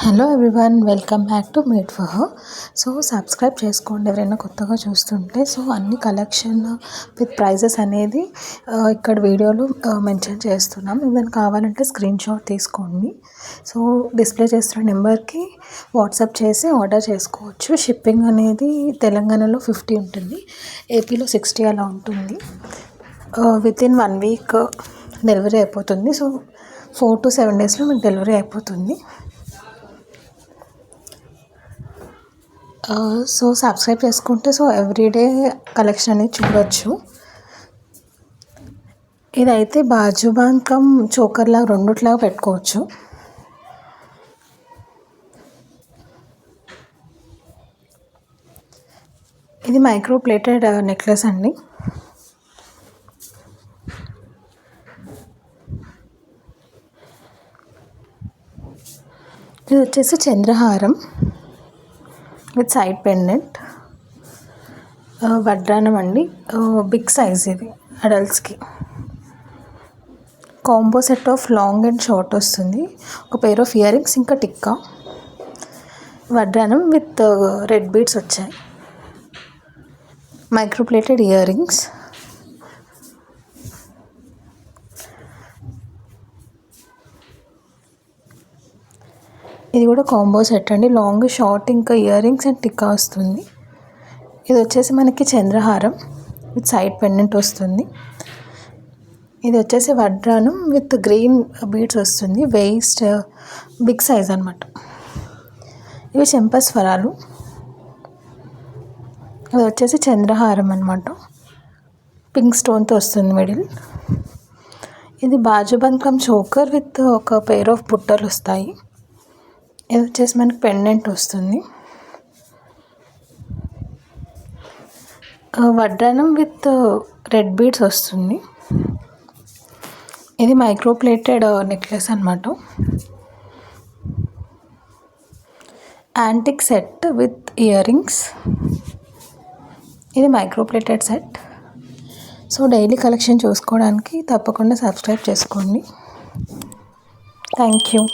Hello everyone, welcome back to made for her. So subscribe చేసుకోండి ఎవరైనా కొత్తగా చూస్తుంటే. సో అన్ని కలెక్షన్ విత్ ప్రైజెస్ అనేది ఇక్కడ వీడియోలో మెన్షన్ చేస్తున్నాం. ఏదైనా కావాలంటే స్క్రీన్ షాట్ తీసుకోండి. సో డిస్ప్లే చేస్తున్న నెంబర్కి వాట్సాప్ చేసి ఆర్డర్ చేసుకోవచ్చు. షిప్పింగ్ అనేది తెలంగాణలో 50 ఉంటుంది, ఏపీలో 60 అలా ఉంటుంది. వితిన్ 1 వీక్ డెలివరీ అయిపోతుంది. సో 4 to 7 డేస్లో మీకు డెలివరీ అయిపోతుంది. సో సబ్స్క్రైబ్ చేసుకుంటే సో ఎవ్రీడే కలెక్షన్ అనేది చూడవచ్చు. ఇదైతే బాజు కమ్ చోకర్లాగా రెండుట్లాగా పెట్టుకోవచ్చు. ఇది మైక్రో ప్లేటెడ్ నెక్లెస్ అండి. ఇది వచ్చేసి చంద్రహారం విత్ సైడ్ పెండెంట్, వడ్రానం అండి. బిగ్ సైజ్, ఇది అడల్ట్స్కి. Combo set of long and short వస్తుంది. ఒక పేర్ ఆఫ్ ఇయర్ రింగ్స్, ఇంకా టిక్కా, వడ్రానం విత్ రెడ్ బీడ్స్ వచ్చాయి. Microplated ear rings. ఇది కూడా కాంబో సెట్ అండి. లాంగ్, షార్ట్, ఇంకా ఇయర్ రింగ్స్ అండ్ టిక్కా వస్తుంది. ఇది వచ్చేసి మనకి చంద్రహారం విత్ సైడ్ పెండెంట్ వస్తుంది. ఇది వచ్చేసి వడ్రానం విత్ గ్రీన్ బీడ్స్ వస్తుంది. వేస్ట్ బిగ్ సైజ్ అనమాట. ఇవి చెంపస్వరాలు. ఇది వచ్చేసి చంద్రహారం అనమాట, పింక్ స్టోన్తో వస్తుంది మిడిల్. ఇది బాజుబంకం చోకర్ విత్ ఒక పేర్ ఆఫ్ బుట్టలు వస్తాయి. ఇది వచ్చేసి మనకి పెండెంట్ వస్తుంది. వడ్రానం విత్ రెడ్ బీడ్స్ వస్తుంది. ఇది మైక్రోప్లేటెడ్ నెక్లెస్ అనమాట. Antique set with ear rings. ఇది microplated set. So daily collection చూసుకోవడానికి తప్పకుండా సబ్స్క్రైబ్ చేసుకోండి. Thank you.